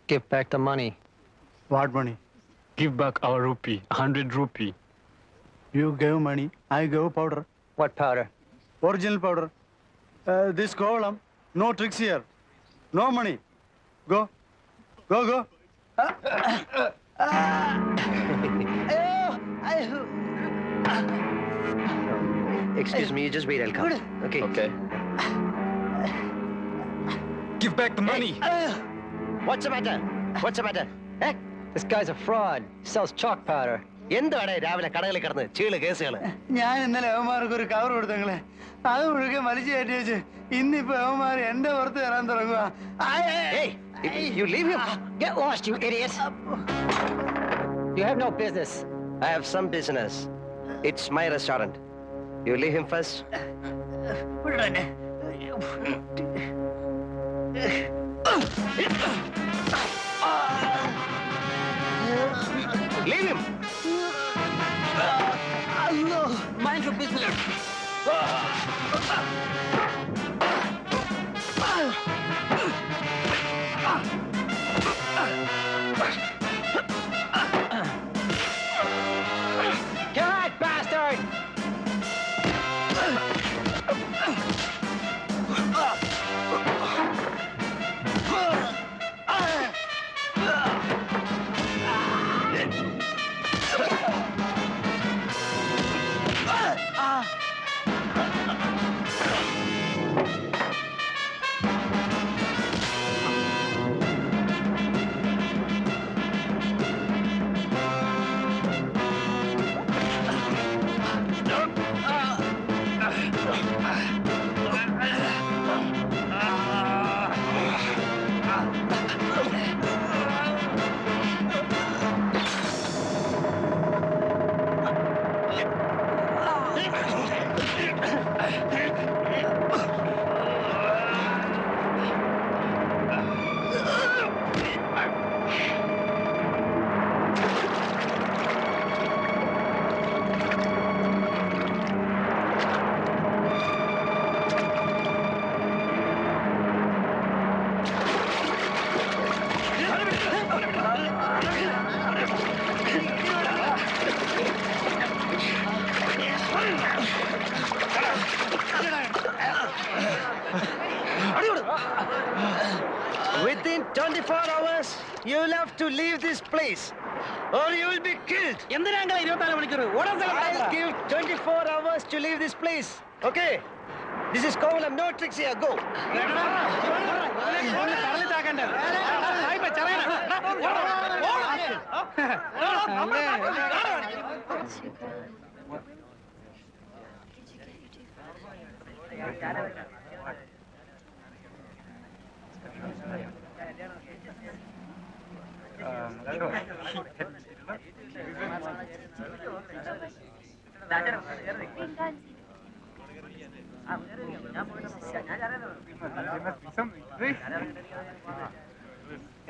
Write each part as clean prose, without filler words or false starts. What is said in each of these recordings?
Give back the money. What money? Give back our rupee, 100 rupee. You gave money, I gave powder. What powder? Original powder. This column, no tricks here. No money. Go. Go, go. Excuse me, you just wait, I'll come. Okay. Okay. Give back the money. What's the matter? What's the matter? Eh? This guy's a fraud. He sells chalk powder. എന്താണ് രാവിലെ കടകളിൽ കിടന്ന് ചീള് കേസുകള്? ഞാൻ ഇന്നലെ അവന്മാർക്ക് ഒരു cover കൊടുത്തങ്ങളെ അത് മുഴുകെ വലിച്ചു കയറ്റി വെച്ച് ഇന്നിപ്പോ അവന്മാർ എന്റെ പുറത്ത് തരാൻ തുടങ്ങുക. Hey, you leave him. Get lost, you idiot. You have no business. I have some business. It's my restaurant. You leave him first. Leave him. Mind your business. God, bastard! Within 24 hours, you'll have to leave this place, or you will be killed. I'll give 24 hours to leave this place. Okay? This is Kovalam. No tricks here. Go.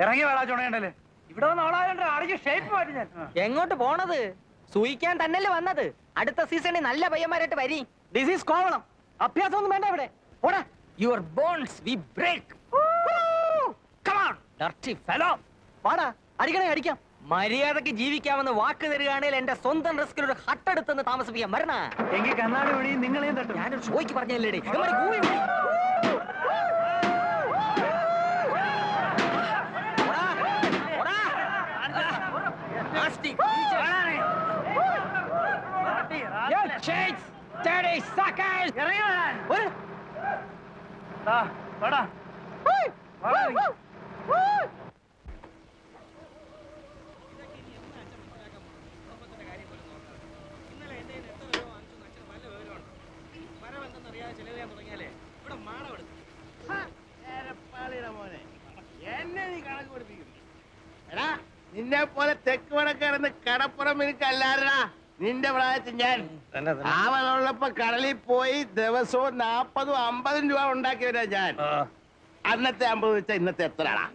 ഇറങ്ങി വേടാ ചുണയണ്ടല്ലേ ഇവിടെ വന്ന് shape മാറ്റി ഞാൻ എങ്ങോട്ട് പോണത്? സൂയിക്കാൻ തന്നെയല്ലേ വന്നത്. അടുത്ത സീസണിൽ നല്ല പയ്യന്മാരായിട്ട് വരി. This is Kovalam. അഭ്യാസം ഒന്നും വേണ്ട ഇവിടെ. ഓടാ. Your bones we break. Come on dirty fellow. വാടാ, അടിക്കണേ അടിക്കാം. മര്യാദക്ക് ജീവിക്കാമെന്ന് വാക്ക് തരികയാണെങ്കിൽ എന്റെ സ്വന്തം റിസ്കിൽ ഒരു ഹട്ടെടുത്തെന്ന് താമസിപ്പിക്കാൻ വരണ. എങ്കിൽ കണ്ണാടി വഴി നിങ്ങളെയും തട്ടും. ഞാനൊരു ഷോയ്ക്ക് പറഞ്ഞല്ലേ. നിന്നെ പോലെ തെക്ക് വടക്കിടന്ന് കടപ്പുറം എനിക്കല്ലാരടാ. നിന്റെ പ്രായത്തിൽ ഞാൻ അവനുള്ളപ്പോ കടലിൽ പോയി ദിവസവും 40-50 രൂപ ഉണ്ടാക്കിയവരാ ഞാൻ. അന്നത്തെ 50 വെച്ചാൽ ഇന്നത്തെ എത്രയാടാ?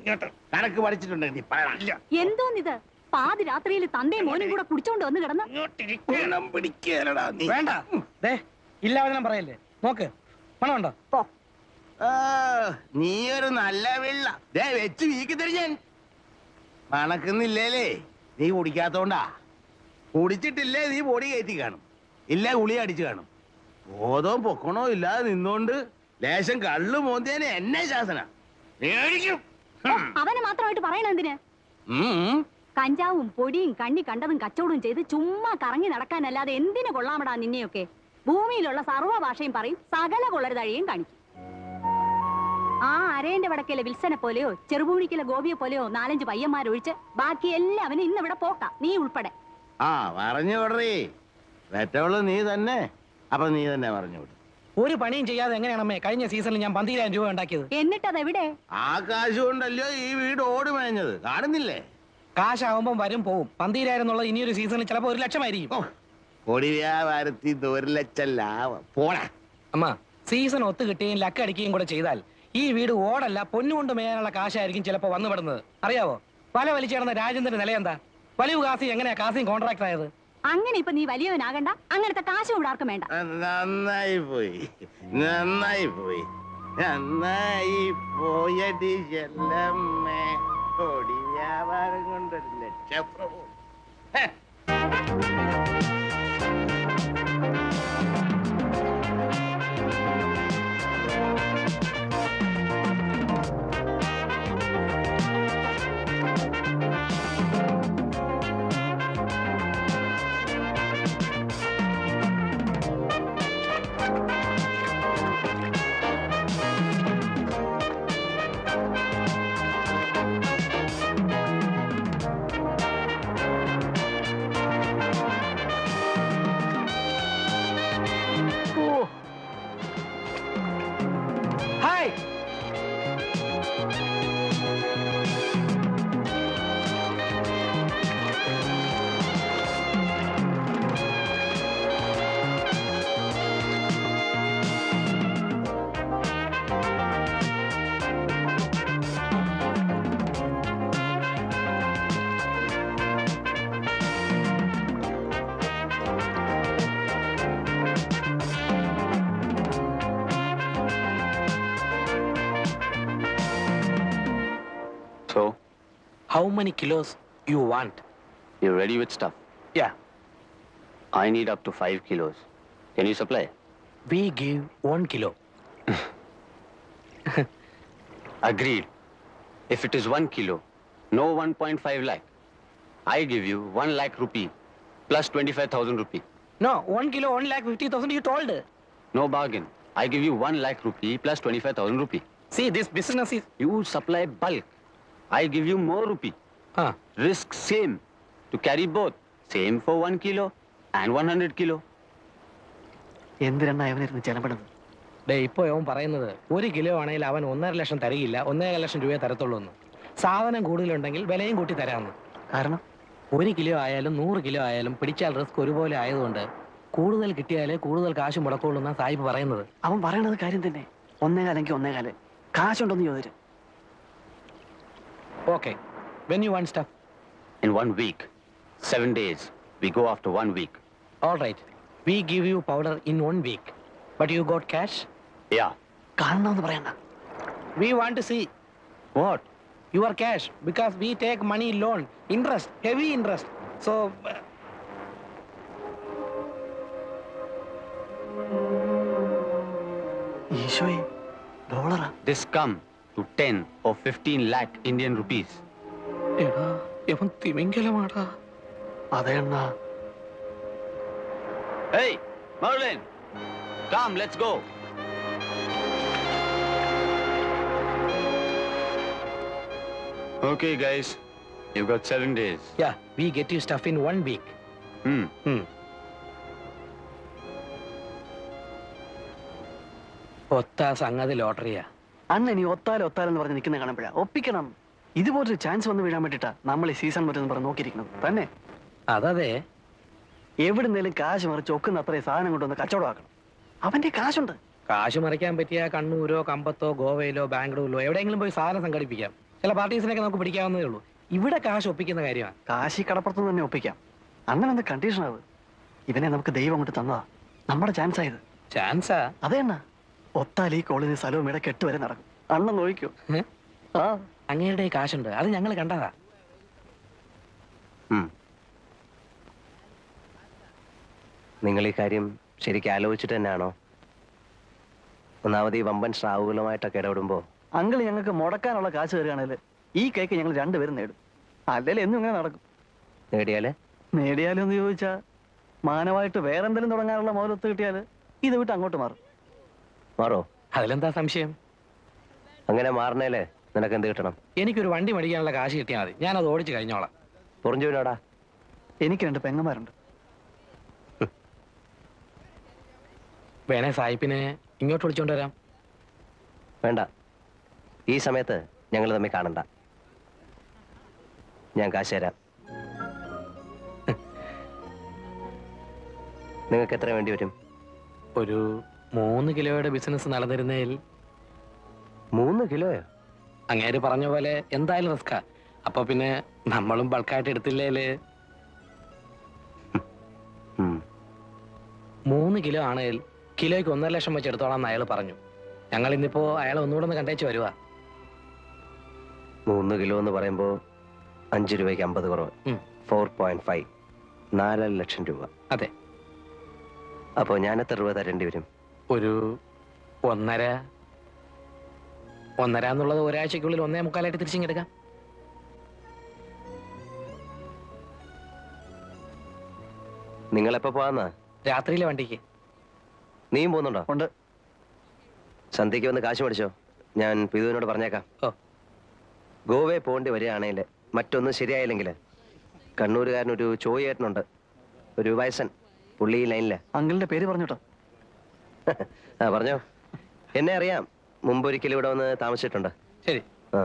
കണക്ക് പഠിച്ചിട്ടുണ്ടെങ്കിൽ പറയണ. എന്തോന്നിത്? പാതി രാത്രിയിൽ തന്തയും മോനും കൂടെ കുടിച്ചോണ്ട് വന്ന് കിടന്ന് പിടിക്കലടാ നീ. വേണ്ട, ഇല്ലാവചനം പറയല്ലേ. നോക്ക്, പണമുണ്ടോ? നീ ഒരു നല്ല വെള്ള വെച്ച് വീക്കി തരും ഞാൻ. മണക്കുന്നില്ലേലേ നീ കുടിക്കാത്തോണ്ടാ. കുടിച്ചിട്ടില്ലേ നീ പൊടി കയറ്റി കാണും, ഇല്ല ഗുളി അടിച്ചു കാണും. ബോധവും പൊക്കണോ ഇല്ലാതെ നിന്നോണ്ട് ലേശം കള്ളു മോന്തിയനെ എന്നെ ശാസന മേടിക്കും. അവനെ മാത്രമായിട്ട് പറയണ എന്തിന്? കഞ്ചാവും പൊടിയും കണ്ണി കണ്ടതും കച്ചവടവും ചെയ്ത് ചുമ്മാ കറങ്ങി നടക്കാനല്ലാതെ എന്തിനു കൊള്ളാമടാ നിന്നെയൊക്കെ? ഭൂമിയിലുള്ള സർവ്വ ഭാഷയും പറയും, സകല കൊള്ളരുതാഴിയും കാണിക്കും. ആ അരേന്റെ വടക്കിലെ വിൽസനെ പോലെയോ ചെറുപൂണിക്കിലെ ഗോപിയെ പോലെയോ 4-5 പയ്യന്മാരൊഴിച്ച് ബാക്കി എല്ലാവനും ഇന്നിവിടെ പോക്കാം, നീ ഉൾപ്പെടെ. ആ പറഞ്ഞു വിടറേ, പെറ്റവള് നീ തന്നെ. അപ്പൊ നീ തന്നെ പറഞ്ഞു വിടും. ഒരു പണിയും ചെയ്യാതെ എങ്ങനെയാണമ്മേ കഴിഞ്ഞ സീസണിൽ ഞാൻ 12,000 രൂപ ഉണ്ടാക്കിയത്? എന്നിട്ടതെവിടെ? ആ കാശ് കൊണ്ടല്ലോ ഈ വീട് ഓടി മേഞ്ഞത്, കാണുന്നില്ലേ? കാശാവുമ്പം വരും പോവും. 12,000 എന്നുള്ളത് ഇനിയൊരു സീസണിൽ ചിലപ്പോ 1 ലക്ഷമായിരിക്കും. പൊടി വ്യാപാരത്തിൽ 1 ലക്ഷം ലാഭം പോടാ. അമ്മ, സീസൺ ഒത്തു കിട്ടുകയും ലക്ക് അടിക്കുകയും കൂടെ ചെയ്താൽ ഈ വീട് ഓടല്ല പൊന്നുകൊണ്ട് മേയാനുള്ള കാശായിരിക്കും ചിലപ്പോ വന്നുപെടുന്നത്. അറിയാവോ? വലിച്ചേർന്ന രാജേന്ദ്രന്റെ നില എന്താ? വലിയ കാസി എങ്ങനെയാ കാസിയും കോൺട്രാക്ട് ആയത്? അങ്ങനെ ഇപ്പൊ നീ വലിയവനാകണ്ട, അങ്ങനത്തെ കാശും ഇവിടെ ആർക്കും വേണ്ട. നന്നായി പോയി, നന്നായി പോയി, നന്നായി പോയടി ചെല്ലമ്മേ. പൊടി വ്യാപാരം കൊണ്ട് 1 lakh Prabhu. Hi, So, how many kilos you want? you're ready with stuff? Yeah, I need up to 5 kilos. Can you supply? we give 1 kilo. Agreed. If it is 1 kilo, no 1.5 lakh. I give you 1 lakh rupee plus 25,000 rupee. No, 1 kilo 1,50,000 you told. No bargain. I give you 1 lakh rupee plus 25,000 rupee. See, this business is... You supply bulk. I give you more rupee. Huh. Risk same. To carry both. Same for 1 kilo and 100 kilo. എന്തിനാ അവനിരുന്ന് ചെലപ്പെടുന്നത്? Day, ഇപ്പൊ അവൻ പറയുന്നത് 1 kilo ആണെങ്കിൽ അവൻ 1.5 ലക്ഷം തരികയില്ല, 1.5 ലക്ഷം രൂപയെ തരത്തുള്ളൂ എന്ന്. സാധനം കൂടുതലുണ്ടെങ്കിൽ വിലയും കൂട്ടി തരാമെന്ന്. കാരണം 1 കിലോ ആയാലും 100 കിലോ ആയാലും പിടിച്ചാൽ റിസ്ക് ഒരുപോലെ ആയതുകൊണ്ട് കൂടുതൽ കിട്ടിയാലേ കൂടുതൽ കാശ് മുടക്കുള്ളൂ എന്നാണ് സാഹിബ് പറയുന്നത്. അവൻ പറയണത് കാര്യം തന്നെ. 1.25 1.25 കാശുണ്ടോന്ന് ചോദിച്ചു. Okay. When you want stuff? In 1 week. 7 days. We go after 1 week. All right. We give you powder in 1 week. But you got cash? Yeah. കാണണമെന്ന് പറയണ്ട. We want to see. What? Your cash. Because we take money loan. Interest. Heavy interest. So... ഈശോയെ, ഡോളറാ? This come to 10 or 15 lakh Indian rupees. എടാ, ഇവൻ തിമിംഗലമാടാ. അതെ അണ്ണാ. Hey, Merlin! Come, let's go. Okay, guys. You've got 7 days. Yeah, we get you stuff in 1 week. ഒത്ത സംഗതി ലോട്ടറിയാ. അന്ന് ഇനി ഒത്താലെന്ന് പറഞ്ഞ് നിൽക്കുന്ന കാണുമ്പോഴാ ഒപ്പിക്കണം. ഇതുപോലൊരു ചാൻസ് വന്ന് വീഴാൻ വേണ്ടിട്ടാ നമ്മൾ ഈ സീസൺ പറ്റുന്ന പറഞ്ഞ് നോക്കിയിരിക്കുന്നത് തന്നെ. അതതെ, എവിടുന്നേലും കാശ് മറിച്ച് ഒക്കുന്ന അത്രയും സാധനം കൊണ്ടുവന്ന് കച്ചവടമാക്കണം. അവന്റെ കാശുണ്ട്. കാശ് മറിക്കാൻ പറ്റിയ കണ്ണൂരോ കമ്പത്തോ ഗോവയിലോ ബാംഗ്ലൂരിലോ എവിടെയെങ്കിലും പോയി സാധനം സംഘടിപ്പിക്കാം. ചില പാർട്ടീസിനൊക്കെ നമുക്ക് പിടിക്കാവുന്നതേ ഉള്ളൂ. ഇവിടെ കാശ് ഒപ്പിക്കുന്ന കാര്യമാണ്. കാശി കടപ്പുറത്ത് തന്നെ ഒപ്പിക്കാം. അങ്ങനെ എന്ത് കണ്ടീഷനാത്? ഇവനെ നമുക്ക് ദൈവം കൊണ്ട് തന്നതാ. നമ്മുടെ ചാൻസ് ആയത്. ചാൻസാ? അതെ അണ്ണാ. ഒത്താൽ ഈ കോളേജ് സ്ഥലവും ഇവിടെ 8 വരെ നടക്കും. അണ്ണൻ നോക്കിക്കോ. ആ, അങ്ങേരുടെ കാശുണ്ട്, അത് ഞങ്ങൾ കണ്ടതാ. നിങ്ങൾ ഈ കാര്യം ശരിക്കും ആലോചിച്ചിട്ട് തന്നെയാണോ? ഒന്നാമത് ഈ വമ്പൻ സ്രാവുകളുമായിട്ടൊക്കെ ഇടപെടുമ്പോൾ അങ്കിൾ ഞങ്ങൾക്ക് മുടക്കാനുള്ള കാശ് തരികയാണെങ്കിൽ ഈ കേക്ക് ഞങ്ങൾ രണ്ടുപേരും നേടും. അല്ലെങ്കിൽ എന്നും ഇങ്ങനെ നടക്കും. നേടിയാല് നേടിയാലും എന്ന് ചോദിച്ചാൽ മാനമായിട്ട് വേറെന്തെങ്കിലും തുടങ്ങാനുള്ള മോലൊത്ത് കിട്ടിയാൽ ഇത് വിട്ട് അങ്ങോട്ട് മാറും. മാറോ? അതിലെന്താ സംശയം? അങ്ങനെ മാറണേലേ നിനക്ക് എന്ത് കിട്ടണം? എനിക്കൊരു വണ്ടി മേടിക്കാനുള്ള കാശ് കിട്ടിയാൽ മതി, ഞാനത് ഓടിച്ച് കഴിഞ്ഞോളാം. പൊറിഞ്ചുവിനോടാ? എനിക്ക് 2 പെങ്ങന്മാരുണ്ട്. വേണേ സായിപ്പിനെ ഇങ്ങോട്ട് വിളിച്ചോണ്ട് വരാം. വേണ്ട, ഈ സമയത്ത് ഞങ്ങൾ തമ്മിൽ കാണണ്ട. ഞാൻ കാശ് തരാം. നിങ്ങൾക്ക് എത്ര വേണ്ടി വരും? ഒരു 3 കിലോയുടെ ബിസിനസ് നടന്നിരുന്നതിൽ. 3 കിലോയോ? അങ്ങേര് പറഞ്ഞ പോലെ എന്തായാലും റിസ്കാ. അപ്പൊ പിന്നെ നമ്മളും ബൾക്കായിട്ട് എടുത്തില്ലേല്. 3 കിലോ ആണെങ്കിൽ കിലോയ്ക്ക് 1.5 ലക്ഷം വെച്ച് എടുത്തോളാം എന്ന് അയാൾ പറഞ്ഞു. ഞങ്ങൾ ഇന്നിപ്പോ അയാളെ ഒന്നുകൂടെ ഒന്ന് കണ്ടേച്ച് വരുവാ. 3 കിലോ എന്ന് പറയുമ്പോൾ 5 രൂപയ്ക്ക് 50 കുറവ്. 4.5, 4 ലക്ഷം രൂപ. അതെ. അപ്പോൾ ഞാൻ എത്ര രൂപ തരേണ്ടി വരും? ഒരു 1.5 എന്നുള്ളത് ഒരാഴ്ചക്കുള്ളിൽ 1.25 തിരിച്ചിങ്ങെടുക്കാം. നിങ്ങളെപ്പോ പോവാന്നാ? രാത്രിയിലെ വണ്ടിക്ക്. നീയും പോകുന്നുണ്ടോ? ഉണ്ട്. സന്ധ്യയ്ക്ക് വന്ന് കാശ് മേടിച്ചോ, ഞാൻ പിതുവിനോട് പറഞ്ഞേക്കാം. ഓ. ഗോവയെ പോകേണ്ടി വരികയാണെങ്കിൽ, മറ്റൊന്നും ശരിയായില്ലെങ്കിൽ, കണ്ണൂരുകാരനൊരു ചോയേട്ടനുണ്ട്, ഒരു വയസ്സൻ, പുള്ളി ലൈനില്. അങ്കിളിന്റെ പേര് പറഞ്ഞോട്ടോ. ആ പറഞ്ഞോ. എന്നെ അറിയാം, മുമ്പൊരിക്കലും ഇവിടെ വന്ന് താമസിച്ചിട്ടുണ്ട്. ശരി. ആ